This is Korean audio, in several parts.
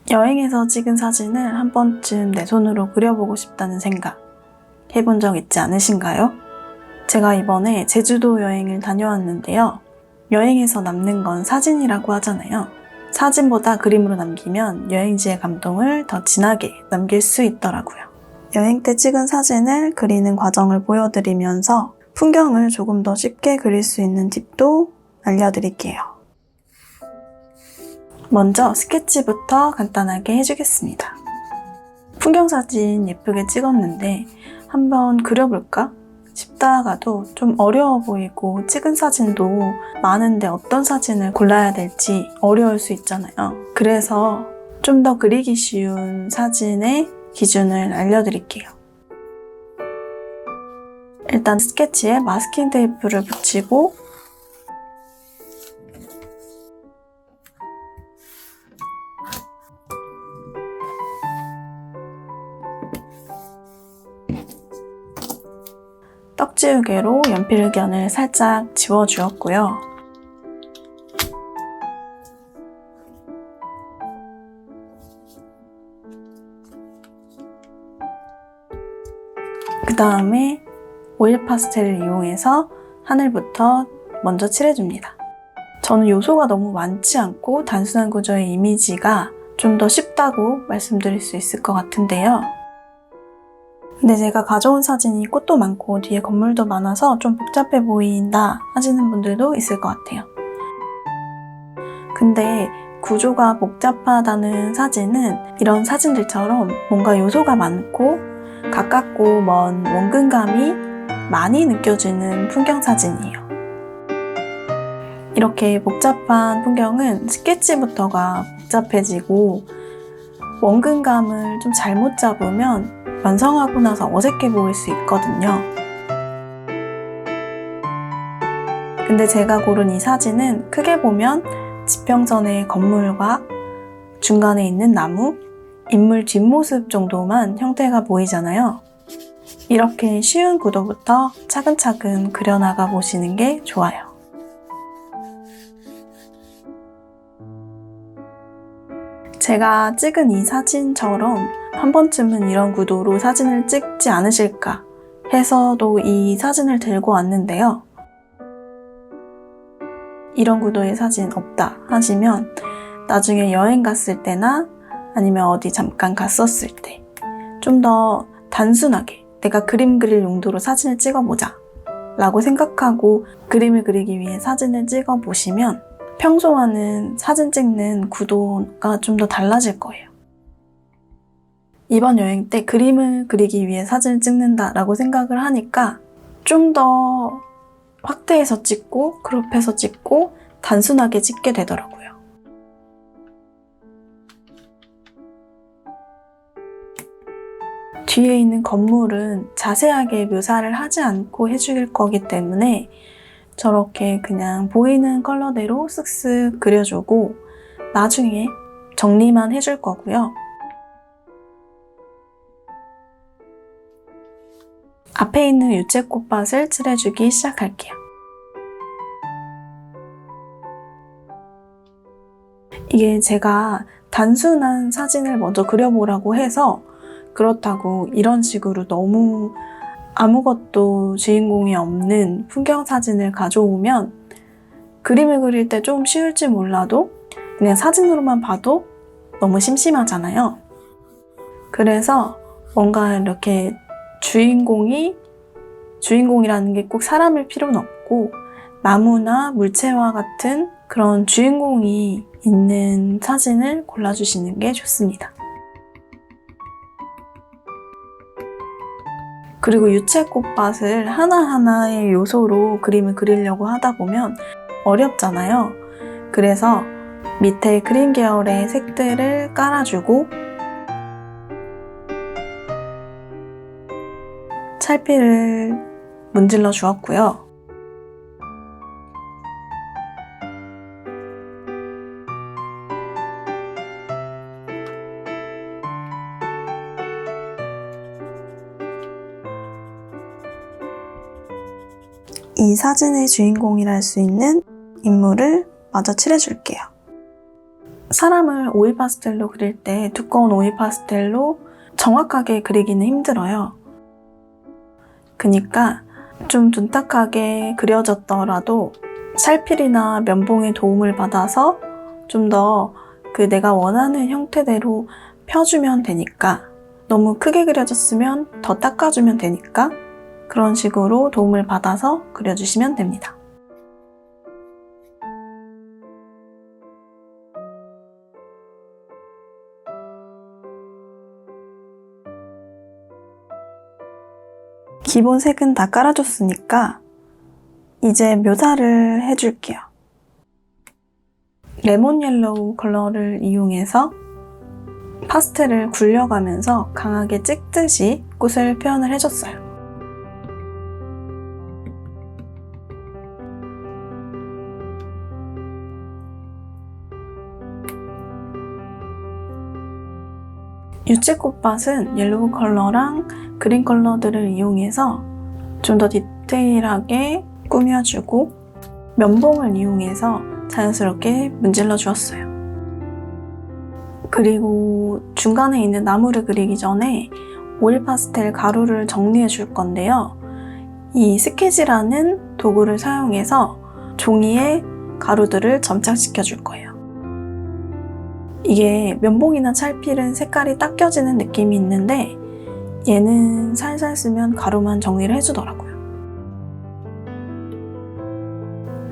여행에서 찍은 사진을 한 번쯤 내 손으로 그려보고 싶다는 생각 해본 적 있지 않으신가요? 제가 이번에 제주도 여행을 다녀왔는데요. 여행에서 남는 건 사진이라고 하잖아요. 사진보다 그림으로 남기면 여행지의 감동을 더 진하게 남길 수 있더라고요. 여행 때 찍은 사진을 그리는 과정을 보여드리면서 풍경을 조금 더 쉽게 그릴 수 있는 팁도 알려드릴게요. 먼저 스케치부터 간단하게 해주겠습니다. 풍경 사진 예쁘게 찍었는데 한번 그려볼까 싶다가도 좀 어려워 보이고 찍은 사진도 많은데 어떤 사진을 골라야 될지 어려울 수 있잖아요. 그래서 좀 더 그리기 쉬운 사진의 기준을 알려드릴게요. 일단 스케치에 마스킹 테이프를 붙이고 떡지우개로 연필견을 살짝 지워주었고요. 그 다음에 오일 파스텔을 이용해서 하늘부터 먼저 칠해줍니다. 저는 요소가 너무 많지 않고 단순한 구조의 이미지가 좀 더 쉽다고 말씀드릴 수 있을 것 같은데요. 근데 제가 가져온 사진이 꽃도 많고 뒤에 건물도 많아서 좀 복잡해 보인다 하시는 분들도 있을 것 같아요. 근데 구조가 복잡하다는 사진은 이런 사진들처럼 뭔가 요소가 많고 가깝고 먼 원근감이 많이 느껴지는 풍경 사진이에요. 이렇게 복잡한 풍경은 스케치부터가 복잡해지고 원근감을 좀 잘못 잡으면 완성하고 나서 어색해 보일 수 있거든요. 근데 제가 고른 이 사진은 크게 보면 지평선의 건물과 중간에 있는 나무, 인물 뒷모습 정도만 형태가 보이잖아요. 이렇게 쉬운 구도부터 차근차근 그려나가 보시는 게 좋아요. 제가 찍은 이 사진처럼 한 번쯤은 이런 구도로 사진을 찍지 않으실까 해서도 이 사진을 들고 왔는데요. 이런 구도의 사진 없다 하시면 나중에 여행 갔을 때나 아니면 어디 잠깐 갔었을 때 좀 더 단순하게 내가 그림 그릴 용도로 사진을 찍어보자 라고 생각하고 그림을 그리기 위해 사진을 찍어보시면 평소와는 사진 찍는 구도가 좀 더 달라질 거예요. 이번 여행 때 그림을 그리기 위해 사진을 찍는다라고 생각을 하니까 좀 더 확대해서 찍고 크롭해서 찍고 단순하게 찍게 되더라고요. 뒤에 있는 건물은 자세하게 묘사를 하지 않고 해줄 거기 때문에 저렇게 그냥 보이는 컬러대로 쓱쓱 그려주고 나중에 정리만 해줄 거고요. 앞에 있는 유채꽃밭을 칠해주기 시작할게요. 이게 제가 단순한 사진을 먼저 그려보라고 해서 그렇다고 이런 식으로 너무 아무것도 주인공이 없는 풍경 사진을 가져오면 그림을 그릴 때 좀 쉬울지 몰라도 그냥 사진으로만 봐도 너무 심심하잖아요. 그래서 뭔가 이렇게 주인공이라는 게 꼭 사람일 필요는 없고 나무나 물체와 같은 그런 주인공이 있는 사진을 골라주시는 게 좋습니다. 그리고 유채꽃밭을 하나하나의 요소로 그림을 그리려고 하다 보면 어렵잖아요. 그래서 밑에 그린 계열의 색들을 깔아주고 찰필을 문질러 주었고요. 이 사진의 주인공이라 할 수 있는 인물을 마저 칠해줄게요. 사람을 오일 파스텔로 그릴 때 두꺼운 오일 파스텔로 정확하게 그리기는 힘들어요. 그러니까 좀 둔탁하게 그려졌더라도 찰필이나 면봉의 도움을 받아서 좀 더 내가 원하는 형태대로 펴주면 되니까, 너무 크게 그려졌으면 더 닦아주면 되니까 그런 식으로 도움을 받아서 그려주시면 됩니다. 기본 색은 다 깔아줬으니까 이제 묘사를 해줄게요. 레몬 옐로우 컬러를 이용해서 파스텔을 굴려가면서 강하게 찍듯이 꽃을 표현을 해줬어요. 유채꽃밭은 옐로우 컬러랑 그린 컬러들을 이용해서 좀 더 디테일하게 꾸며주고, 면봉을 이용해서 자연스럽게 문질러 주었어요. 그리고 중간에 있는 나무를 그리기 전에 오일 파스텔 가루를 정리해 줄 건데요. 이 스케치라는 도구를 사용해서 종이에 가루들을 점착시켜 줄 거예요. 이게 면봉이나 찰필은 색깔이 딱 껴지는 느낌이 있는데 얘는 살살 쓰면 가루만 정리를 해주더라고요.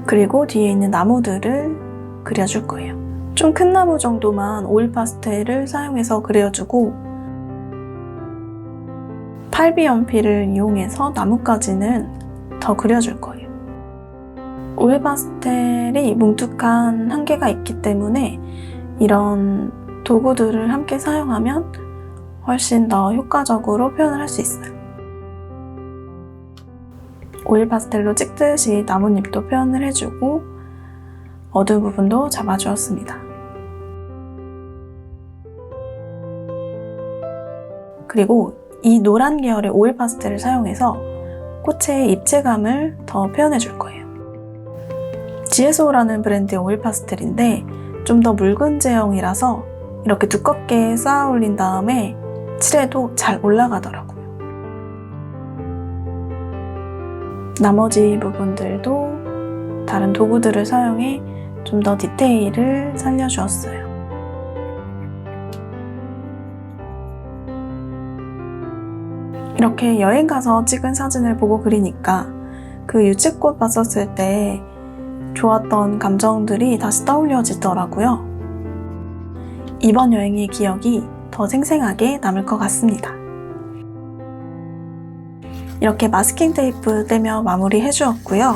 그리고 뒤에 있는 나무들을 그려줄 거예요. 좀 큰 나무 정도만 오일 파스텔을 사용해서 그려주고, 8B 연필을 이용해서 나무까지는 더 그려줄 거예요. 오일 파스텔이 뭉툭한 한계가 있기 때문에 이런 도구들을 함께 사용하면 훨씬 더 효과적으로 표현을 할 수 있어요. 오일 파스텔로 찍듯이 나뭇잎도 표현을 해주고 어두운 부분도 잡아주었습니다. 그리고 이 노란 계열의 오일 파스텔을 사용해서 꽃의 입체감을 더 표현해 줄 거예요. GSO라는 브랜드의 오일 파스텔인데 좀 더 묽은 제형이라서 이렇게 두껍게 쌓아 올린 다음에 칠해도 잘 올라가더라고요. 나머지 부분들도 다른 도구들을 사용해 좀 더 디테일을 살려주었어요. 이렇게 여행 가서 찍은 사진을 보고 그리니까 그 유채꽃 봤었을 때 좋았던 감정들이 다시 떠올려지더라고요. 이번 여행의 기억이 더 생생하게 남을 것 같습니다. 이렇게 마스킹 테이프 떼며 마무리 해주었고요.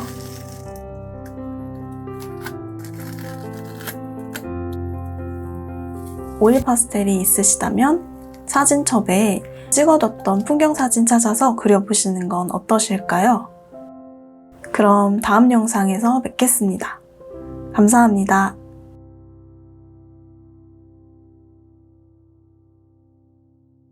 오일 파스텔이 있으시다면 사진첩에 찍어뒀던 풍경 사진 찾아서 그려보시는 건 어떠실까요? 그럼 다음 영상에서 뵙겠습니다. 감사합니다.